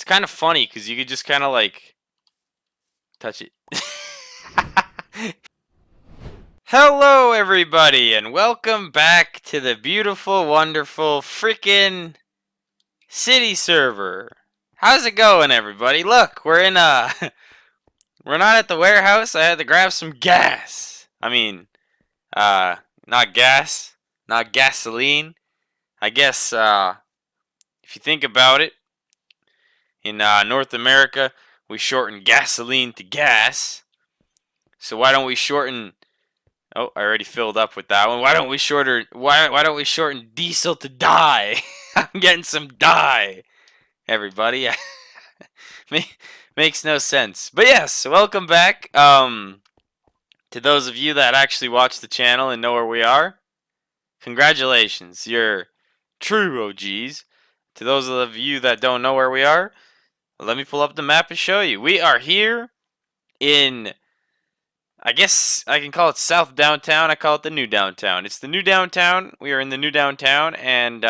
It's kind of funny because you could just kind of like touch it. Hello, everybody, and welcome back to the beautiful, wonderful, freaking city server. How's it going, everybody? Look, we're in we're not at the warehouse. I had to grab some gas. Not gas, not gasoline. I guess if you think about it, in North America, we shorten gasoline to gas. So why don't we shorten? Oh, I already filled up with that one. Why don't we shorten diesel to die? I'm getting some die, everybody. Makes no sense. But yes, welcome back. To those of you that actually watch the channel and know where we are, congratulations, you're true OGs. To those of you that don't know where we are, let me pull up the map and show you. We are here in, I guess I can call it South Downtown. I call it the New Downtown. It's the New Downtown. We are in the New Downtown, and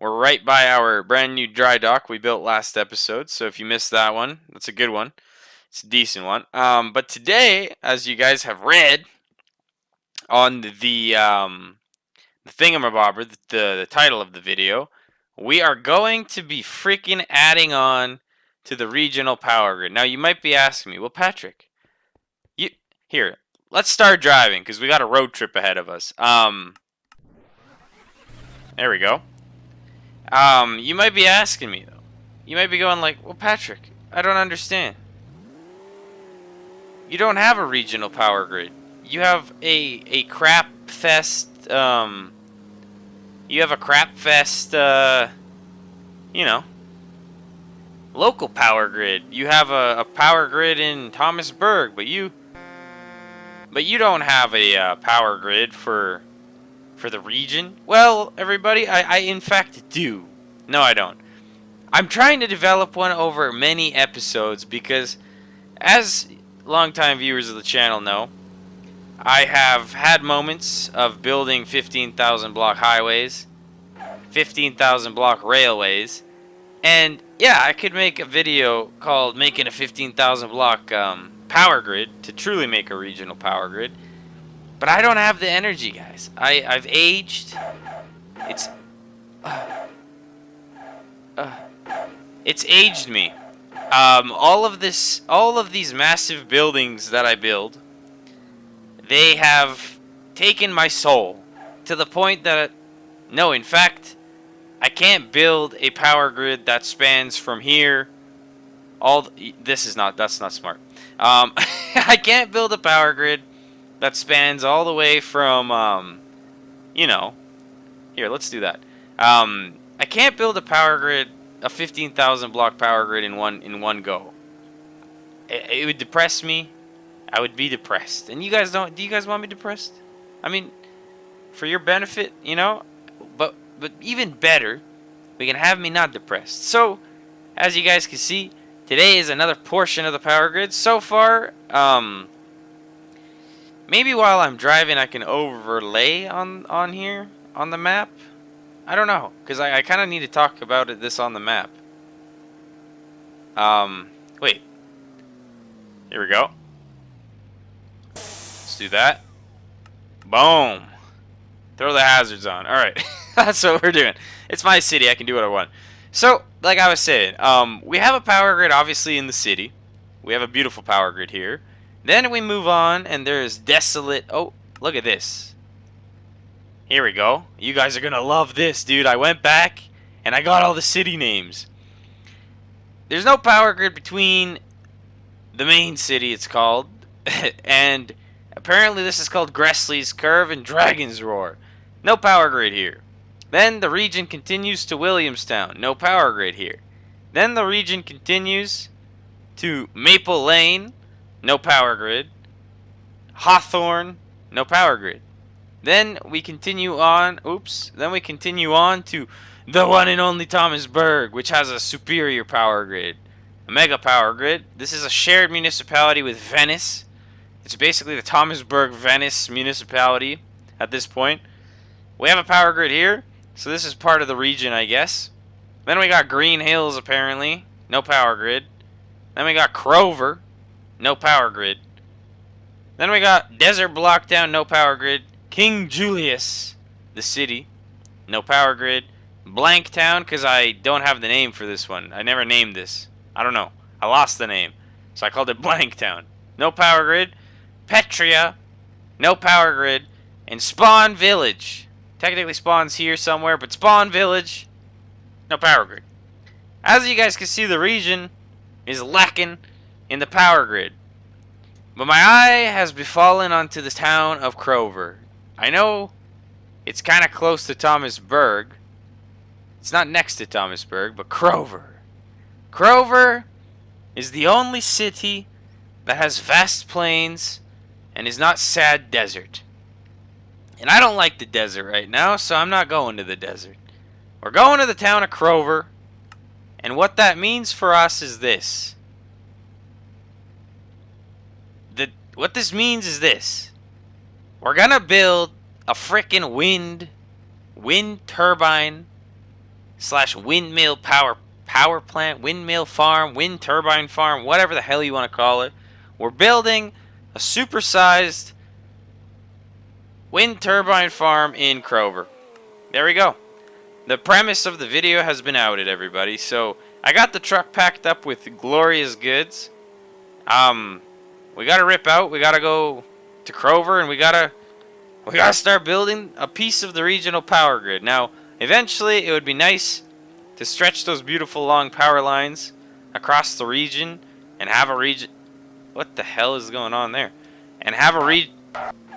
we're right by our brand new dry dock we built last episode. So if you missed that one, that's a good one. It's a decent one. But today, as you guys have read on the thingamabobber, the title of the video, we are going to be freaking adding on to the regional power grid. Now you might be asking me, well, Patrick, here, let's start driving because we got a road trip ahead of us. There we go. You might be asking me though. You might be going like, well, Patrick, I don't understand. You don't have a regional power grid. You have a crap fest. You have a crap fest. Local power grid. You have a power grid in Thomasburg, but you don't have a power grid for the region. Well, everybody, I in fact do. No, I don't. I'm trying to develop one over many episodes because, as longtime viewers of the channel know, I have had moments of building 15,000 block highways, 15,000 block railways, and yeah, I could make a video called making a 15,000 block power grid to truly make a regional power grid. But I don't have the energy, guys. I've aged. It's aged me. All of these massive buildings that I build, they have taken my soul to the point that, no, in fact, I can't build a power grid that spans from here. That's not smart. I can't build a power grid that spans all the way from, here, let's do that. I can't build a power grid, a 15,000 block power grid in one go. It would depress me. I would be depressed. And you guys don't. Do you guys want me depressed? I mean, for your benefit, But even better, we can have me not depressed. So, as you guys can see, today is another portion of the power grid. So far, maybe while I'm driving, I can overlay on here on the map. I don't know, because I kind of need to talk about this on the map. Wait. Here we go. Let's do that. Boom. Throw the hazards on. Alright. That's what we're doing. It's my city. I can do what I want. So, like I was saying, we have a power grid, obviously, in the city. We have a beautiful power grid here. Then we move on, and there's desolate... Oh, look at this. Here we go. You guys are going to love this, dude. I went back, and I got all the city names. There's no power grid between the main city, it's called, and apparently this is called Gressley's Curve and Dragon's Roar. No power grid here. Then the region continues to Williamstown. No power grid here. Then the region continues to Maple Lane. No power grid. Hawthorne. No power grid. Then we continue on. Then we continue on to the one and only Thomasburg, which has a superior power grid. A mega power grid. This is a shared municipality with Venice. It's basically the Thomasburg Venice municipality at this point. We have a power grid here, so this is part of the region, I guess. Then we got Green Hills, apparently. No power grid. Then we got Crover. No power grid. Then we got Desert Blockdown. No power grid. King Julius, the city. No power grid. Blanktown, because I don't have the name for this one. I never named this. I don't know. I lost the name. So I called it Blanktown. No power grid. Petria. No power grid. And Spawn Village. Technically Spawn's here somewhere, but Spawn Village. No power grid. As you guys can see, the region is lacking in the power grid. But my eye has befallen onto the town of Crover. I know it's kind of close to Thomasburg. It's not next to Thomasburg, but Crover. Crover is the only city that has vast plains and is not sad desert. And I don't like the desert right now, so I'm not going to the desert. We're going to the town of Crover. And what that means for us is this. What this means is this. We're going to build a frickin' wind turbine / windmill power plant, windmill farm, wind turbine farm, whatever the hell you want to call it. We're building a supersized wind turbine farm in Crover. There we go. The premise of the video has been outed, everybody. So I got the truck packed up with glorious goods. We gotta rip out. We gotta go to Crover, and we gotta start building a piece of the regional power grid. Now, eventually, it would be nice to stretch those beautiful long power lines across the region and have a region. What the hell is going on there? And have a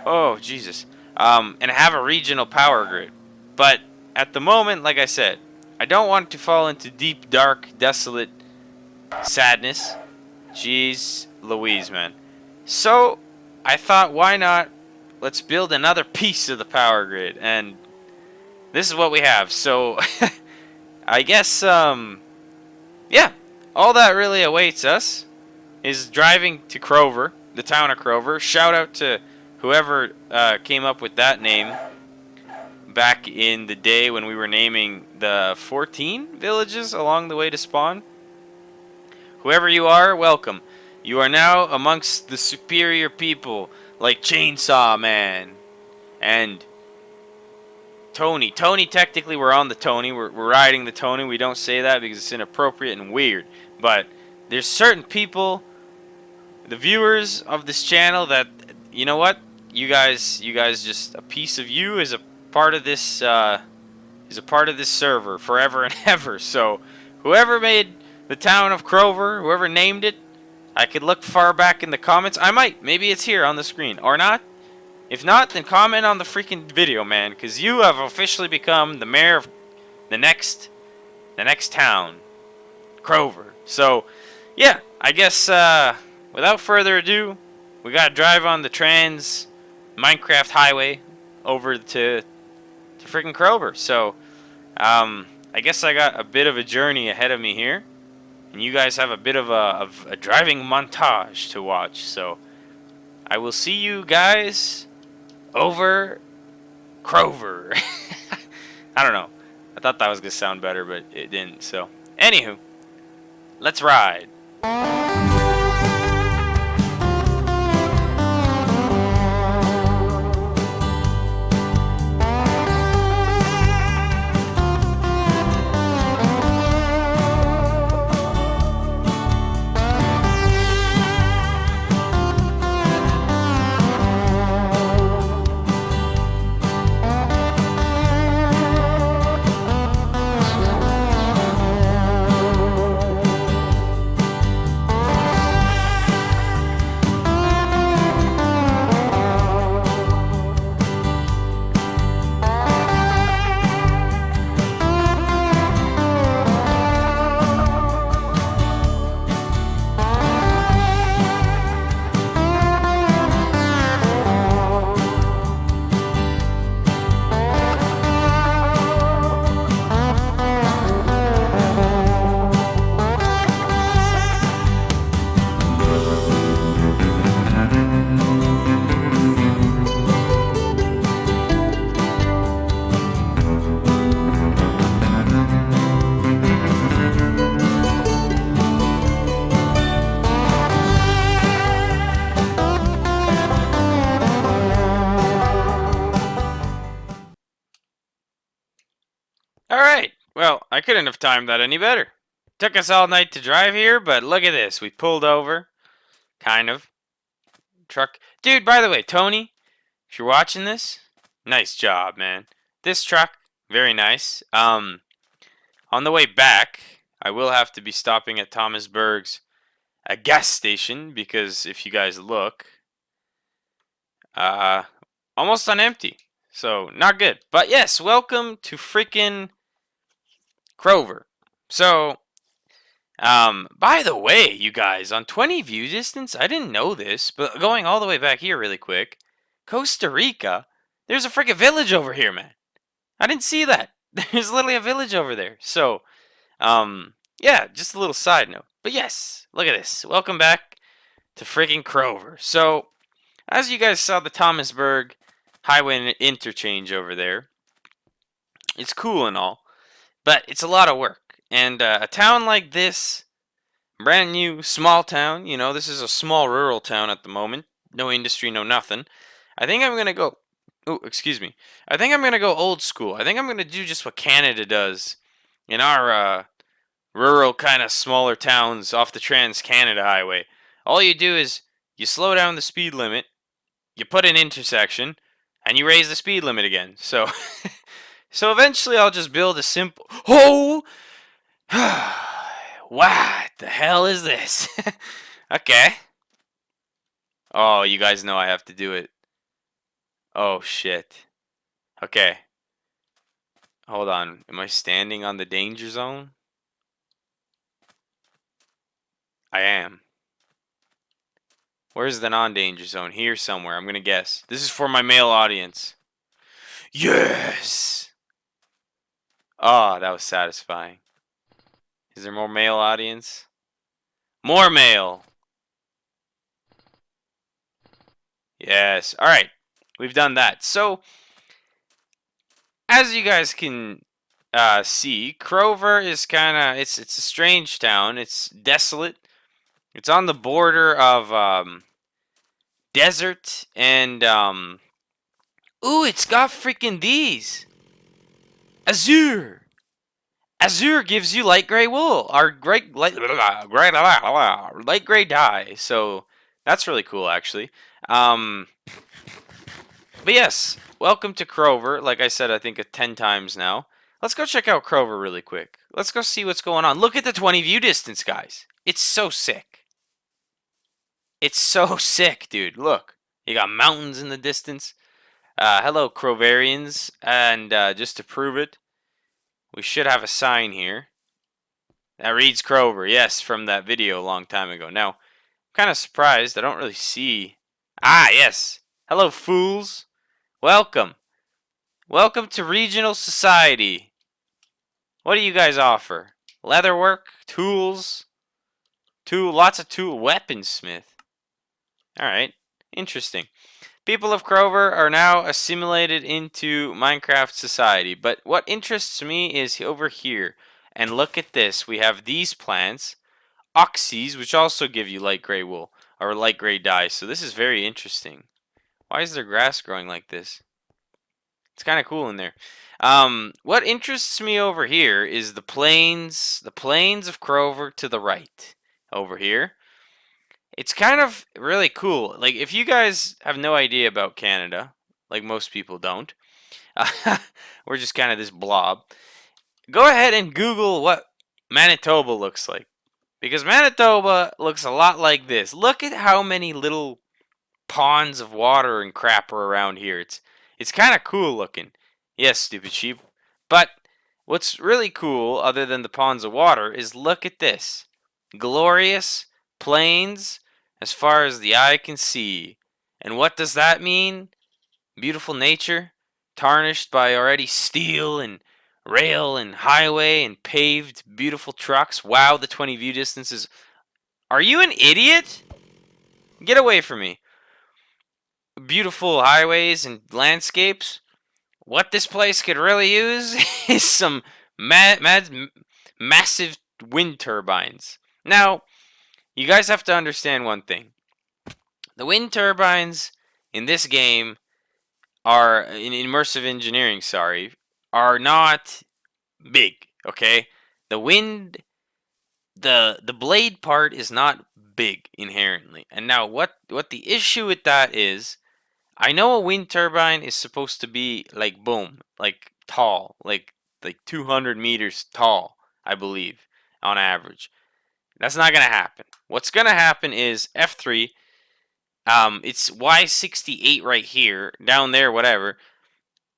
Oh, Jesus. And have a regional power grid. But at the moment, like I said, I don't want to fall into deep, dark, desolate sadness. Jeez Louise, man. So, I thought, why not? Let's build another piece of the power grid. And this is what we have. So, I guess, yeah. All that really awaits us is driving to Crover, the town of Crover. Shout out to whoever came up with that name back in the day when we were naming the 14 villages along the way to spawn. Whoever you are, welcome. You are now amongst the superior people like Chainsaw Man and Tony. Tony, technically we're on the Tony. We're riding the Tony. We don't say that because it's inappropriate and weird. But there's certain people, the viewers of this channel, that, you know what? You guys just, a piece of you is a part of this server forever and ever. So whoever made the town of Crover, whoever named it, I could look far back in the comments. I might. Maybe it's here on the screen. Or not. If not, then comment on the freaking video, man. Because you have officially become the mayor of the next town. Crover. So, yeah. I guess, without further ado, we gotta drive on the Trans Minecraft Highway over to freaking Crover. So, I guess I got a bit of a journey ahead of me here. And you guys have a bit of a driving montage to watch. So, I will see you guys over Crover. I don't know. I thought that was going to sound better, but it didn't. So, anywho, let's ride. I couldn't have timed that any better. Took us all night to drive here, but look at this. We pulled over. Kind of. Truck. Dude, by the way, Tony, if you're watching this, nice job, man. This truck, very nice. On the way back, I will have to be stopping at Thomasburg's a gas station because if you guys look, uh, almost on empty. So not good. But yes, welcome to freaking Crover. So, by the way, you guys, on 20 view distance, I didn't know this, but going all the way back here really quick, Costa Rica, there's a freaking village over here, man. I didn't see that. There's literally a village over there. So, yeah, just a little side note. But yes, look at this. Welcome back to freaking Crover. So, as you guys saw the Thomasburg Highway interchange over there, it's cool and all, but it's a lot of work. And a town like this, brand new, small town, you know, this is a small rural town at the moment. No industry, no nothing. I think I'm going to go, oh, excuse me. I think I'm going to go old school. I think I'm going to do just what Canada does in our rural kind of smaller towns off the Trans-Canada Highway. All you do is you slow down the speed limit, you put an intersection, and you raise the speed limit again. So, so eventually I'll just build a simple... Oh! What the hell is this? Okay. Oh, you guys know I have to do it. Oh, shit. Okay. Hold on. Am I standing on the danger zone? I am. Where's the non-danger zone? Here somewhere, I'm gonna guess. This is for my male audience. Yes! Oh, that was satisfying. Is there more male audience? More male! Yes. Alright. We've done that. So, as you guys can see, Crover is kinda... It's a strange town. It's desolate. It's on the border of desert and ooh, it's got freaking these. Azure. Azure gives you light gray wool, or light gray dye. So that's really cool, actually. But yes, welcome to Crover. Like I said, I think 10 times now. Let's go check out Crover really quick. Let's go see what's going on. Look at the 20 view distance, guys. It's so sick. It's so sick, dude. Look, you got mountains in the distance. Hello, Crovarians. And just to prove it, we should have a sign here that reads Crover. Yes, from that video a long time ago. Now, I'm kind of surprised. I don't really see... Ah, yes. Hello, fools. Welcome. Welcome to Regional Society. What do you guys offer? Leatherwork? Tools? Lots of tool... Weaponsmith. Alright. Interesting. People of Crover are now assimilated into Minecraft society. But what interests me is over here. And look at this. We have these plants. Oxys, which also give you light gray wool. Or light gray dye. So this is very interesting. Why is there grass growing like this? It's kind of cool in there. What interests me over here is the plains. The plains of Crover to the right. Over here. It's kind of really cool. Like, if you guys have no idea about Canada, like most people don't, we're just kind of this blob, go ahead and Google what Manitoba looks like. Because Manitoba looks a lot like this. Look at how many little ponds of water and crap are around here. It's kind of cool looking. Yes, stupid sheep. But what's really cool, other than the ponds of water, is look at this. Glorious plains as far as the eye can see. And what does that mean? Beautiful nature, tarnished by already steel and rail and highway and paved beautiful trucks. Wow, the 20 view distances. Are you an idiot? Get away from me. Beautiful highways and landscapes. What this place could really use is some massive wind turbines. Now, you guys have to understand one thing. The wind turbines in this game are, in immersive engineering, sorry, are not big. Okay, the wind, the blade part is not big inherently. And now what the issue with that is, I know a wind turbine is supposed to be like boom, like tall, like 200 meters tall, I believe, on average. That's not gonna happen. What's gonna happen is F3. It's Y68 right here, down there, whatever.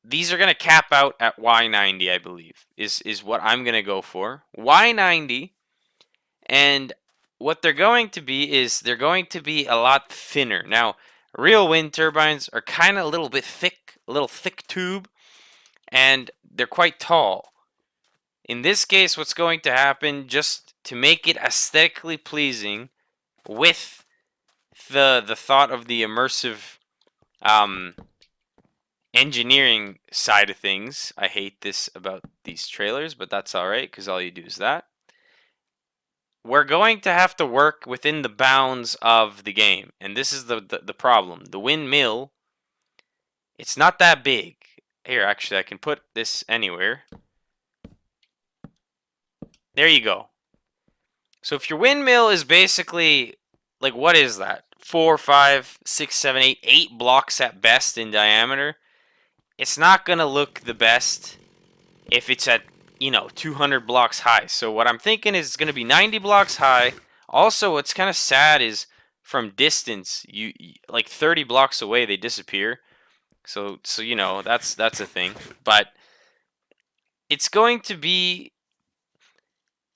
These are gonna cap out at Y90, I believe, is what I'm gonna go for. Y90, and what they're going to be is they're going to be a lot thinner. Now, real wind turbines are kind of a little bit thick, a little thick tube, and they're quite tall. In this case, what's going to happen, just to make it aesthetically pleasing, with the thought of the immersive engineering side of things. I hate this about these trailers, but that's all right because all you do is that. We're going to have to work within the bounds of the game, and this is the problem. The windmill, it's not that big. Here, actually, I can put this anywhere. There you go. So if your windmill is basically, like, what is that? 4, 5, 6, 7, 8, 8 blocks at best in diameter. It's not going to look the best if it's at, 200 blocks high. So what I'm thinking is it's going to be 90 blocks high. Also, what's kind of sad is from distance, you like 30 blocks away, they disappear. So that's a thing. But it's going to be,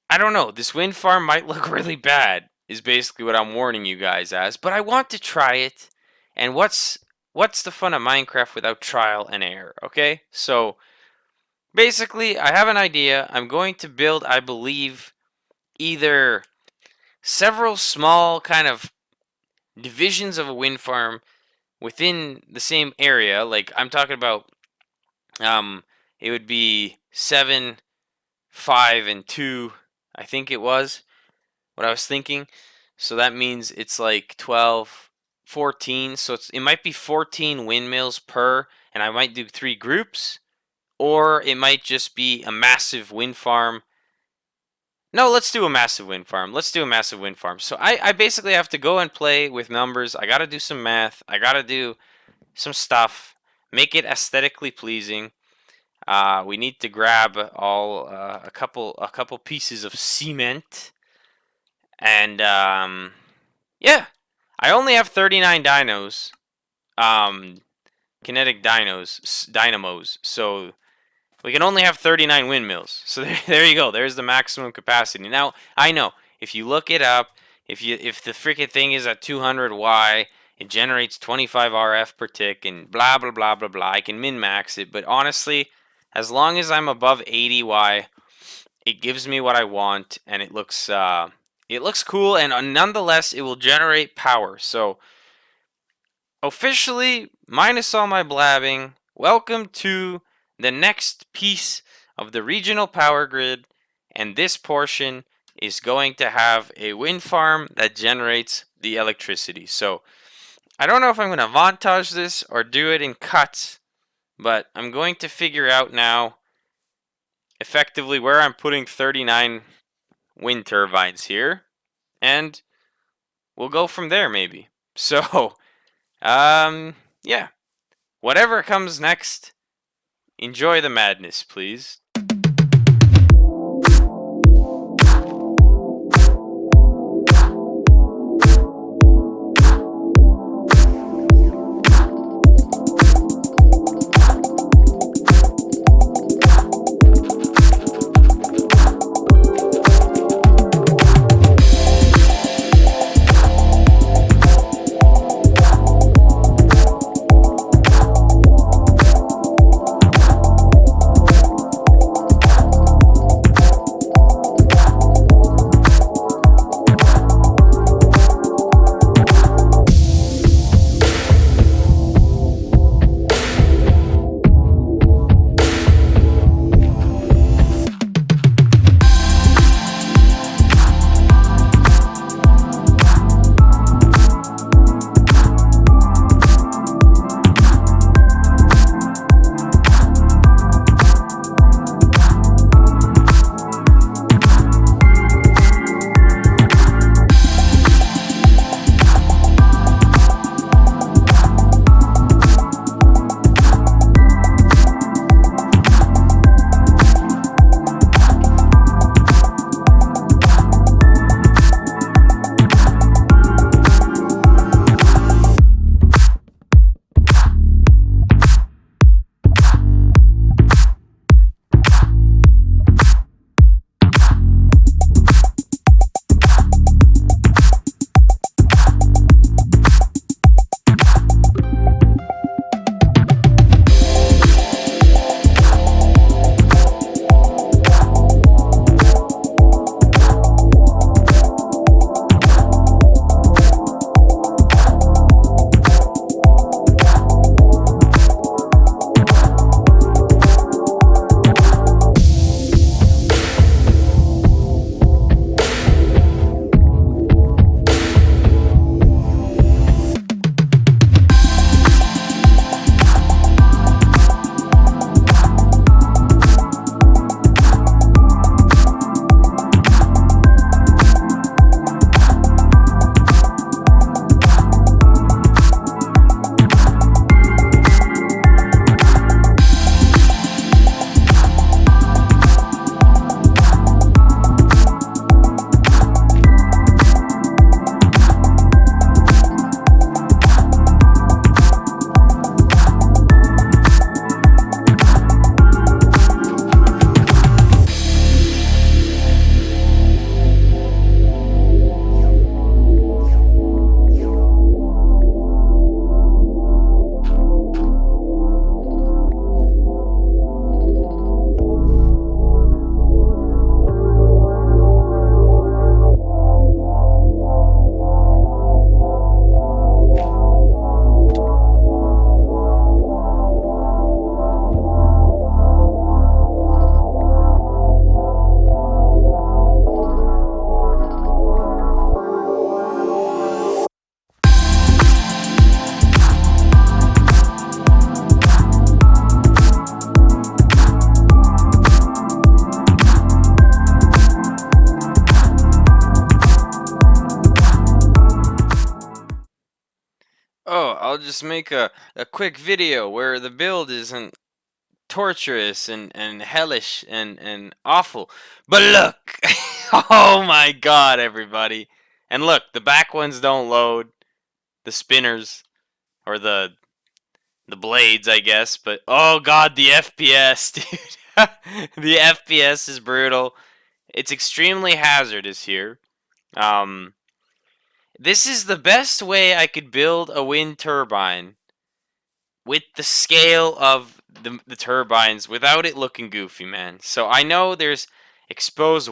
I don't know, this wind farm might look really bad, is basically what I'm warning you guys as. But I want to try it. And what's the fun of Minecraft without trial and error, okay? So basically, I have an idea. I'm going to build, I believe, either several small kind of divisions of a wind farm within the same area. Like, I'm talking about, it would be 7, 5, and 2, I think it was what I was thinking. So that means it's like 12, 14. So it might be 14 windmills per, and I might do 3 groups. Or it might just be a massive wind farm. No, let's do a massive wind farm. Let's do a massive wind farm. So I basically have to go and play with numbers. I got to do some math. I got to do some stuff. Make it aesthetically pleasing. We need to grab a couple pieces of cement. And yeah, I only have 39 dinos. Kinetic dynamos. So we can only have 39 windmills. So there you go. There's the maximum capacity. Now, I know, if you look it up, if the freaking thing is at 200 Y, it generates 25 RF per tick and blah, blah, blah, blah, blah. I can min-max it. But honestly, as long as I'm above 80 Y, it gives me what I want. And it looks cool. And nonetheless, it will generate power. So officially, minus all my blabbing, welcome to the next piece of the regional power grid, and this portion is going to have a wind farm that generates the electricity. So I don't know if I'm going to montage this or do it in cuts, but I'm going to figure out now effectively where I'm putting 39 wind turbines here, and we'll go from there maybe. So yeah, whatever comes next, enjoy the madness, please. I'll just make a quick video where the build isn't torturous and hellish and awful. But look! Oh my god, everybody. And look, the back ones don't load. The spinners. Or the blades, I guess. But oh god, the FPS, dude. The FPS is brutal. It's extremely hazardous here. Um, this is the best way I could build a wind turbine with the scale of the turbines without it looking goofy, man. So I know there's exposed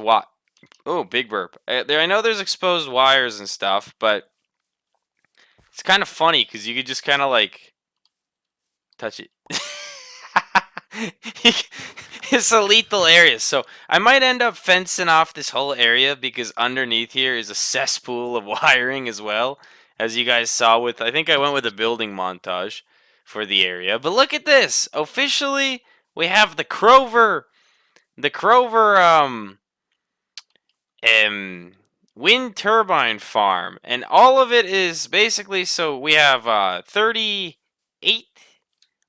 Oh, big burp. I know there's exposed wires and stuff, but it's kind of funny because you could just kind of like touch it. It's a lethal area, so I might end up fencing off this whole area because underneath here is a cesspool of wiring as well, as you guys saw with, I think I went with a building montage for the area. But look at this! Officially, we have the Crover, wind turbine farm, and all of it is basically, so we have 38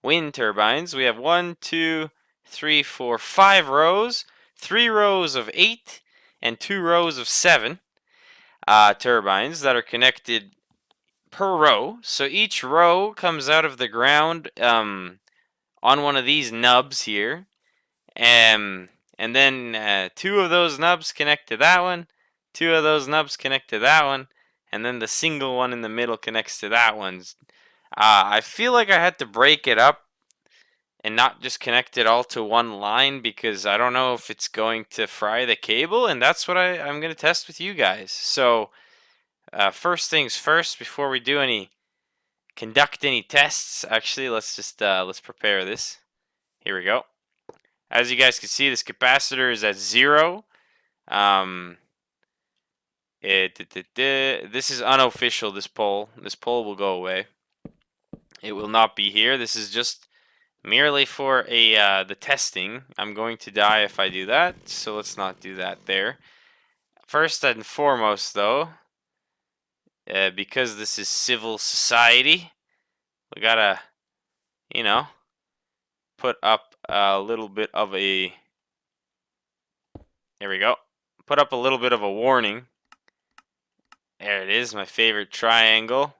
wind turbines. We have 1, 2, 3, 4, 5 rows, 3 rows of 8, and 2 rows of 7 turbines that are connected per row. So each row comes out of the ground on one of these nubs here. And then 2 of those nubs connect to that one, 2 of those nubs connect to that one, and then the single one in the middle connects to that one. I feel like I had to break it up and not just connect it all to one line because I don't know if it's going to fry the cable, and that's what I'm going to test with you guys. So first things first, before we conduct any tests, actually let's just let's prepare this. Here we go. As you guys can see, this capacitor is at 0. This is unofficial, this pole. This pole will go away. It will not be here. This is just merely for the testing. I'm going to die if I do that, so let's not do that there. First and foremost, though, because this is civil society, we gotta, you know, put up a little bit of a... There we go. Put up a little bit of a warning. There it is, my favorite triangle.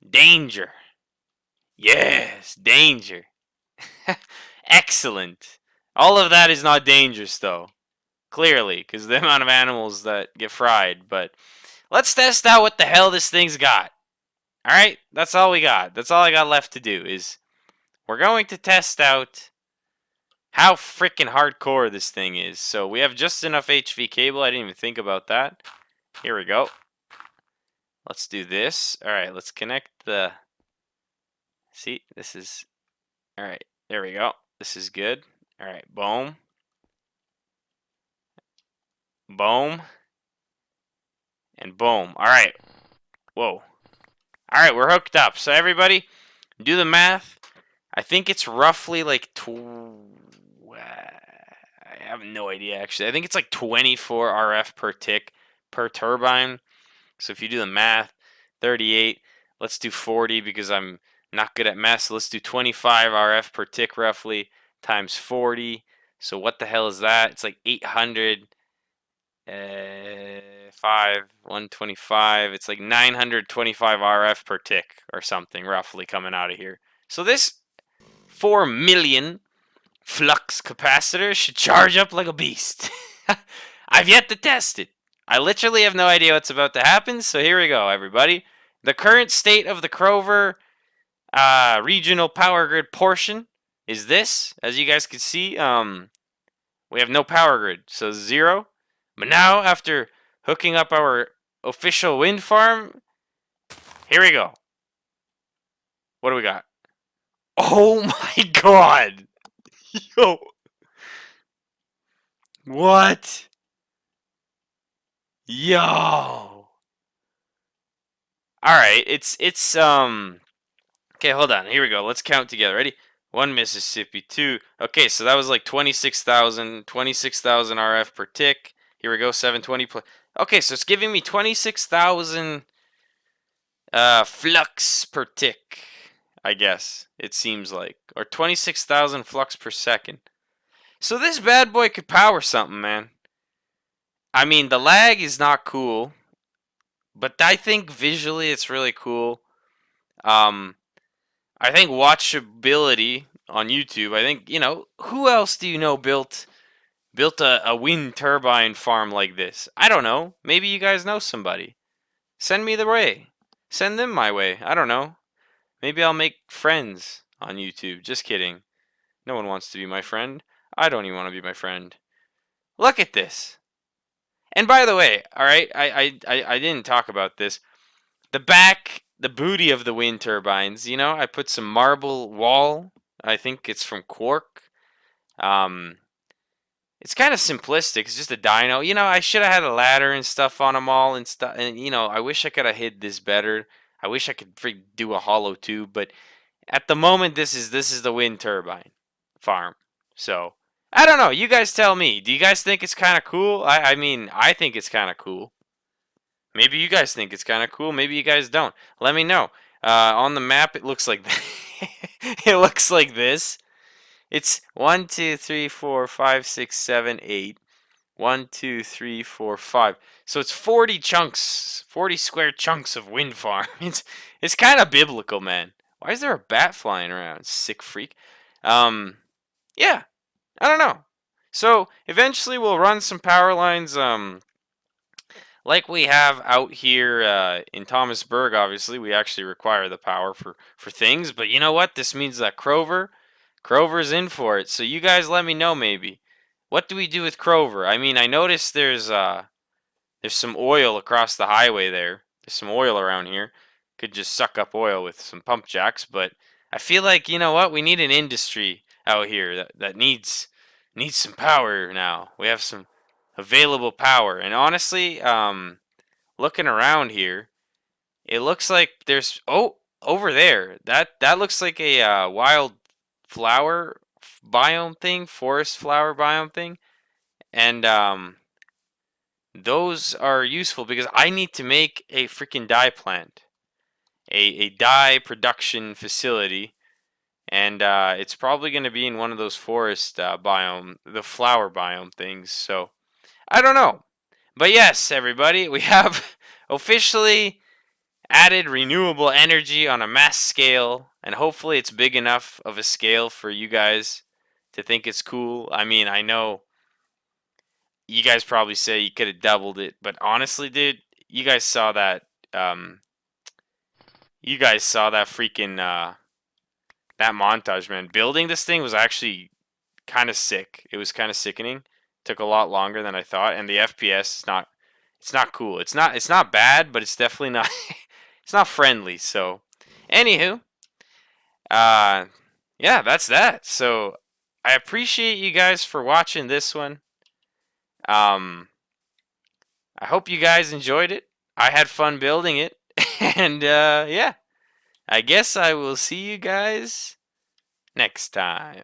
Danger. Yes, danger. Excellent. All of that is not dangerous, though. Clearly, because the amount of animals that get fried. But let's test out what the hell this thing's got. Alright? That's all we got. That's all I got left to do is we're going to test out how freaking hardcore this thing is. So we have just enough HV cable. I didn't even think about that. Here we go. Let's do this. Alright, let's connect the... See, this is... Alright, there we go. This is good. Alright, boom. Boom. And boom. Alright. Whoa. Alright, we're hooked up. So everybody, do the math. I think it's roughly like... I have no idea, actually. I think it's like 24 RF per tick per turbine. So if you do the math, 38. Let's do 40 because I'm not good at math. So let's do 25 RF per tick roughly times 40. So what the hell is that? It's like 800... 125. It's like 925 RF per tick or something roughly coming out of here. So this 4 million flux capacitor should charge up like a beast. I've yet to test it. I literally have no idea what's about to happen, so here we go, everybody. The current state of the Crover regional power grid portion is this. As you guys can see, we have no power grid, so 0. But now, after hooking up our official wind farm, here we go. What do we got? Oh my god! Yo! What? Yo! Alright, it's okay, hold on. Here we go. Let's count together. Ready? 1 Mississippi, 2. Okay, so that was like 26,000 RF per tick. Here we go, 720 plus. Okay, so it's giving me 26,000 Flux per tick, I guess it seems like, or 26,000 flux per second. So this bad boy could power something, man. I mean, the lag is not cool, but I think visually it's really cool. Um, I think watchability on YouTube. I think who else do you know built a wind turbine farm like this? I don't know. Maybe you guys know somebody. Send me the way. Send them my way. I don't know. Maybe I'll make friends on YouTube. Just kidding. No one wants to be my friend. I don't even want to be my friend. Look at this. And by the way, all right, I didn't talk about this. The booty of the wind turbines. I put some marble wall. I think it's from Quark. Um, it's kind of simplistic. It's just a dyno. I should have had a ladder and stuff on them all and stuff. And I wish I could have hid this better. I wish I could do a hollow tube, but at the moment, this is the wind turbine farm. So I don't know. You guys tell me. Do you guys think it's kind of cool? I mean, I think it's kind of cool. Maybe you guys think it's kind of cool. Maybe you guys don't. Let me know. On the map, it looks like it looks like this. It's 1, 2, 3, 4, 5, 6, 7, 8. 1, 2, 3, 4, 5. So it's 40 chunks, 40 square chunks of wind farm. It's kind of biblical, man. Why is there a bat flying around? Sick freak. Yeah, I don't know. So eventually we'll run some power lines, like we have out here in Thomasburg. Obviously, we actually require the power for things. But you know what? This means that Crover's in for it. So you guys let me know maybe. What do we do with Crover? I mean, I noticed there's some oil across the highway there. There's some oil around here. Could just suck up oil with some pump jacks, but I feel like, you know what? We need an industry out here that needs some power now. We have some available power. And honestly, looking around here, it looks like there's over there. That looks like a wild flower biome thing, forest flower biome thing. And those are useful because I need to make a freaking dye plant, a dye production facility, and it's probably going to be in one of those forest the flower biome things. So I don't know, but yes, everybody, we have officially added renewable energy on a mass scale, and hopefully it's big enough of a scale for you guys to think it's cool. I mean, I know you guys probably say you could have doubled it, but honestly, dude, you guys saw that. You guys saw that freaking that montage, man. Building this thing was actually kind of sick. It was kind of sickening. Took a lot longer than I thought, and the FPS is not. It's not cool. It's not bad, but it's definitely not. It's not friendly. So, anywho, uh, yeah, that's that. So, I appreciate you guys for watching this one. Um, I hope you guys enjoyed it. I had fun building it. And yeah, I guess I will see you guys next time.